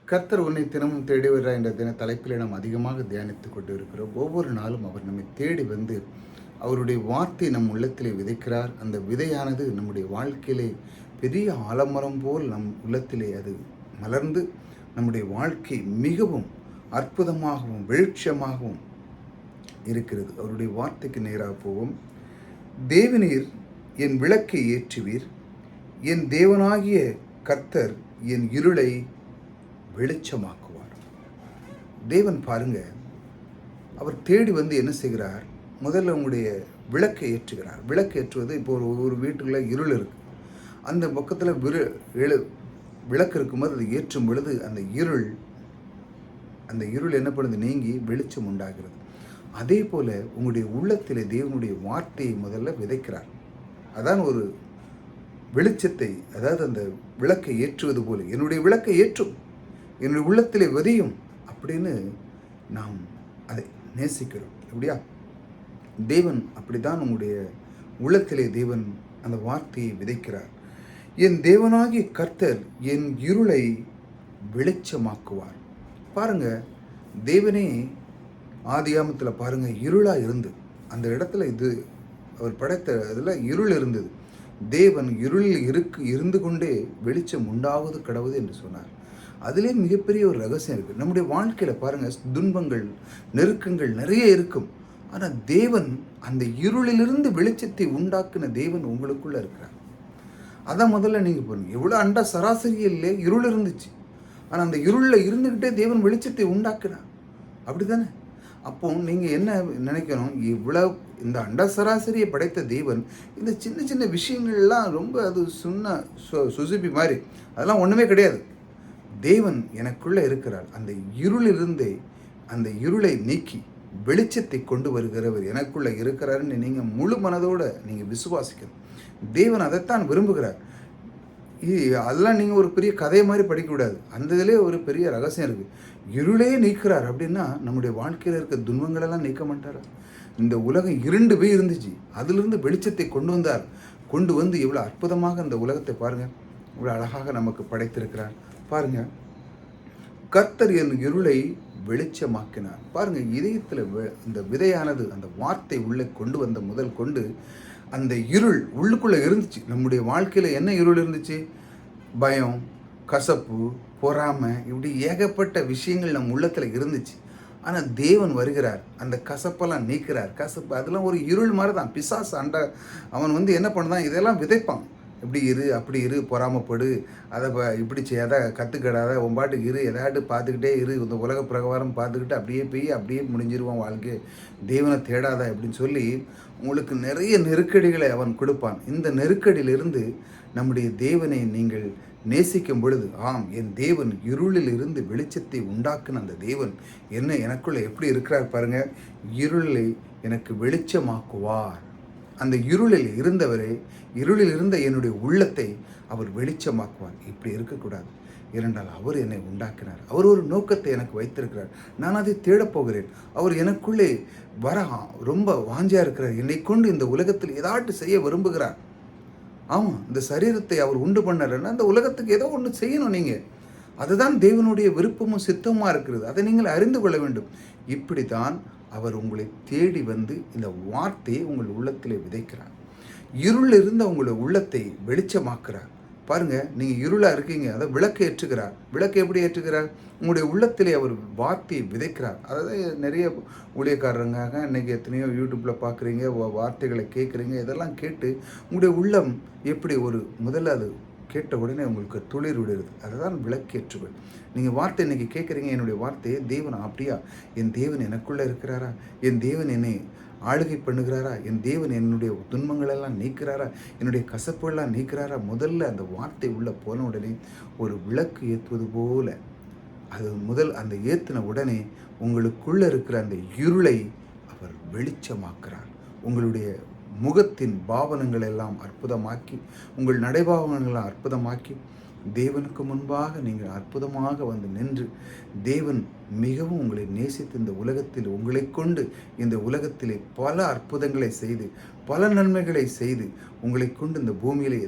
கர்த்தர் உன்னை தினமும் தேடி வருகிறார் என்ற தலைப்பில் நாம் அதிகமாக தியானித்துக் கொண்டு இருக்கிறோம். ஒவ்வொரு நாளும் அவர் நம்மை தேடி வந்து அவருடைய வார்த்தை நம் உள்ளத்திலே விதைக்கிறார். அந்த விதையானது நம்முடைய வாழ்க்கையிலே பெரிய ஆலமரம் போல் நம் உள்ளத்திலே அது மலர்ந்து நம்முடைய வாழ்க்கை மிகவும் அற்புதமாகவும் வெளிச்சமாகவும் இருக்கிறது. அவருடைய வார்த்தைக்கு நேராக போவோம். தேவனீர் என் விளக்கை ஏற்றுவீர், என் தேவனாகிய கர்த்தர் என் இருளை வெளிச்சமாக்குவார். தேவன் பாருங்க, அவர் தேடி வந்து என்ன செய்கிறார்? முதல்ல உங்களுடைய விளக்கை ஏற்றுகிறார். விளக்கு ஏற்றுவது, இப்போ ஒரு வீட்டுக்குள்ள இருள் இருக்கு, அந்த பக்கத்தில் விளக்கு இருக்கும்போது அதை ஏற்றும் பொழுது அந்த இருள் என்ன பண்ணுது? நீங்கி வெளிச்சம் உண்டாகிறது. அதே போல உங்களுடைய உள்ளத்திலே தேவனுடைய வார்த்தையை முதல்ல விதைக்கிறார். அதான் ஒரு வெளிச்சத்தை, அதாவது அந்த விளக்கை ஏற்றுவது போல என்னுடைய விளக்கை ஏற்றும், என்னுடைய உள்ளத்திலே விதையும் அப்படின்னு நாம் அதை நேசிக்கிறோம். எப்படியா? தேவன் அப்படித்தான் உங்களுடைய உள்ளத்திலே தேவன் அந்த வார்த்தையை விதைக்கிறார். என் தேவனாகிய கர்த்தர் என் இருளை வெளிச்சமாக்குவார். பாருங்க, தேவனே ஆதியாமத்தில் பாருங்க, இருளா இருந்து அந்த இடத்துல அவர் படைத்த இதில் இருள் இருந்தது. தேவன் இருளில் இருந்து கொண்டே வெளிச்சம் உண்டாவது கடவுது என்று சொன்னார். அதிலே மிகப்பெரிய ஒரு ரகசியம் இருக்குது. நம்முடைய வாழ்க்கையில் பாருங்கள், துன்பங்கள் நெருக்கங்கள் நிறைய இருக்கும். ஆனால் தேவன் அந்த இருளிலிருந்து வெளிச்சத்தை உண்டாக்குன தேவன் உங்களுக்குள்ளே இருக்கிறார். அதான் முதல்ல நீங்கள் பாருங்கள், எவ்வளோ அண்ட சராசரியிலே இருள் இருந்துச்சு, ஆனால் அந்த இருளில் இருந்துக்கிட்டே தேவன் வெளிச்சத்தை உண்டாக்குனார். அப்படி தானே? அப்போ நீங்கள் என்ன நினைக்கணும்? இவ்வளோ இந்த அண்ட சராசரியை படைத்த தேவன் இந்த சின்ன சின்ன விஷயங்கள்லாம் ரொம்ப அது சுசுப்பி மாதிரி, அதெல்லாம் ஒன்றுமே கிடையாது. தேவன் எனக்குள்ளே இருக்கிறார். அந்த இருளிலிருந்தே அந்த இருளை நீக்கி வெளிச்சத்தை கொண்டு வருகிறவர் எனக்குள்ளே இருக்கிறாருன்னு நீங்கள் முழு மனதோடு நீங்கள் விசுவாசிக்கணும். தேவன் அதைத்தான் விரும்புகிறார். அதெல்லாம் நீங்கள் ஒரு பெரிய கதை மாதிரி படிக்கக்கூடாது. அந்த இதிலே ஒரு பெரிய ரகசியம் இருக்குது. இருளே நீக்கிறார் அப்படின்னா நம்முடைய வாழ்க்கையில் இருக்க துன்பங்களெல்லாம் நீக்க மாட்டாரா? இந்த உலகம் இருண்டு போய் இருந்துச்சு, அதிலிருந்து வெளிச்சத்தை கொண்டு வந்து இவ்வளோ அற்புதமாக அந்த உலகத்தை பாருங்கள், இவ்வளோ அழகாக நமக்கு படைத்திருக்கிறார். பாருங்க, கர்த்தர் என் இருளை வெளிச்சமாக்கினார். பாருங்க, இதயத்தில் இந்த விதையானது அந்த வார்த்தை உள்ளே கொண்டு வந்த முதல் கொண்டு அந்த இருள் உள்ளுக்குள்ளே இருந்துச்சு. நம்முடைய வாழ்க்கையில் என்ன இருள் இருந்துச்சு? பயம், கசப்பு, பொறாமை, இப்படி ஏகப்பட்ட விஷயங்கள் நம் உள்ளத்தில் இருந்துச்சு. ஆனால் தேவன் வருகிறார், அந்த கசப்பெல்லாம் நீக்கிறார். கசப்பு அதெல்லாம் ஒரு இருள் மாதிரி தான். பிசாசு அவன் வந்து என்ன பண்ணுதான்? இதெல்லாம் விதைப்பான். இப்படி இரு, அப்படி இரு, பொறாமப்படு, அதை இப்படி செய்யாத, கற்றுக்கிடாத, ஒம்பாட்டுக்கு இரு, எதாட்டு பார்த்துக்கிட்டே இரு, இந்த உலக பிரகாரம் பார்த்துக்கிட்டு அப்படியே முடிஞ்சிருவான் வாழ்க்கை, தேவனை தேடாத அப்படின்னு சொல்லி உங்களுக்கு நிறைய நெருக்கடிகளை அவன் கொடுப்பான். இந்த நெருக்கடியிலிருந்து நம்முடைய தேவனை நீங்கள் நேசிக்கும் பொழுது, ஆம், என் தேவன் இருளில் இருந்து வெளிச்சத்தை உண்டாக்குன அந்த தேவன் எனக்குள்ளே எப்படி இருக்கிறார் பாருங்க. இருளை எனக்கு வெளிச்சமாக்குவார். அந்த இருளில் இருந்த என்னுடைய உள்ளத்தை அவர் வெளிச்சமாக்குவார். இப்படி இருக்கக்கூடாது. ஏனென்றால் அவர் என்னை உண்டாக்கினார். அவர் ஒரு நோக்கத்தை எனக்கு வைத்திருக்கிறார். நான் அதை தேடப்போகிறேன். அவர் எனக்குள்ளே வர ரொம்ப வாஞ்சியாக இருக்கிறார். என்னை கொண்டு இந்த உலகத்தில் ஏதாட்டு செய்ய விரும்புகிறார். ஆமாம், இந்த சரீரத்தை அவர் உண்டு பண்ணாருன்னா அந்த உலகத்துக்கு ஏதோ ஒன்று செய்யணும். நீங்கள் அதுதான் தேவனுடைய விருப்பமும் சித்தமாக இருக்கிறது. அதை நீங்கள் அறிந்து கொள்ள வேண்டும். இப்படித்தான் அவர் உங்களை தேடி வந்து இந்த வார்த்தையை உங்கள் உள்ளத்திலே விதைக்கிறார். இருள் இருந்த உங்களுடைய உள்ளத்தை வெளிச்சமாக்குறார். பாருங்க, நீங்கள் இருளாக இருக்கீங்க, அதை விளக்கு ஏற்றுகிறார். விளக்கு எப்படி ஏற்றுகிறார்? உங்களுடைய உள்ளத்திலே அவர் வார்த்தையை விதைக்கிறார். அதாவது நிறைய ஊழியக்காரங்க இன்றைக்கி எத்தனையோ யூடியூப்பில் பார்க்குறீங்க, வார்த்தைகளை கேட்குறீங்க. இதெல்லாம் கேட்டு உங்களுடைய உள்ளம் எப்படி முதல்ல அது கேட்ட உடனே உங்களுக்கு துளிர் விடுறது. அதுதான் விளக்கேற்றுகள். நீங்கள் வார்த்தை இன்றைக்கி கேட்குறீங்க, என்னுடைய வார்த்தையை தேவன் அப்படியா? என் தேவன் எனக்குள்ளே இருக்கிறாரா? என் தேவன் என்னை ஆளுகை பண்ணுகிறாரா? என் தேவன் என்னுடைய துன்பங்களெல்லாம் நீக்கிறாரா? என்னுடைய கசப்புகளெல்லாம் நீக்கிறாரா? முதல்ல அந்த வார்த்தை உள்ளே போன உடனே ஒரு விளக்கு ஏற்றுவது போல அது அந்த ஏற்றின உடனே உங்களுக்குள்ளே இருக்கிற அந்த இருளை அவர் வெளிச்சமாக்குறார். உங்களுடைய முகத்தின் பாவனங்கள் எல்லாம் அற்புதமாக்கி, உங்கள் நடைபாவனங்களை அற்புதமாக்கி, தேவனுக்கு முன்பாக நீங்கள் அற்புதமாக வந்து நின்று, தேவன் மிகவும் உங்களை நேசித்து இந்த உலகத்தில் உங்களை கொண்டு இந்த உலகத்திலே பல அற்புதங்களை செய்து, பல நன்மைகளை செய்து, உங்களை கொண்டு இந்த பூமியிலே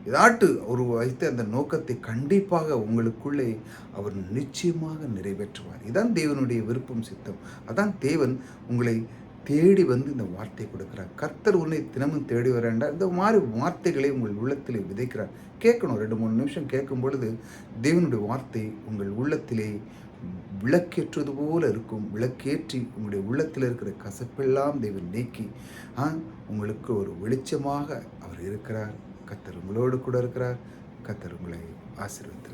ஏதாட்டு அவர் வைத்த அந்த நோக்கத்தை கண்டிப்பாக உங்களுக்குள்ளே அவர் நிச்சயமாக நிறைவேற்றுவார். இதான் தேவனுடைய விருப்பம், சித்தம். அதான் தேவன் உங்களை தேடி வந்து இந்த வார்த்தை கொடுக்கிறார். கர்த்தர் உன்னை தினமும் தேடி வராண்டா, இந்த மாதிரி வார்த்தைகளை உங்கள் உள்ளத்திலே விதைக்கிறார். கேட்கணும், 2-3 நிமிஷம் கேட்கும் பொழுது தேவனுடைய வார்த்தை உங்கள் உள்ளத்திலே விளக்கேற்றுவது போல இருக்கும். விளக்கேற்றி உங்களுடைய உள்ளத்தில் இருக்கிற கசப்பெல்லாம் தேவன் நீக்கி உங்களுக்கு ஒரு வெளிச்சமாக அவர் இருக்கிறார். கர்த்தர் உங்களோடு கூட இருக்கிறார். கர்த்தர் உங்களை ஆசீர்வதிக்கிறார்.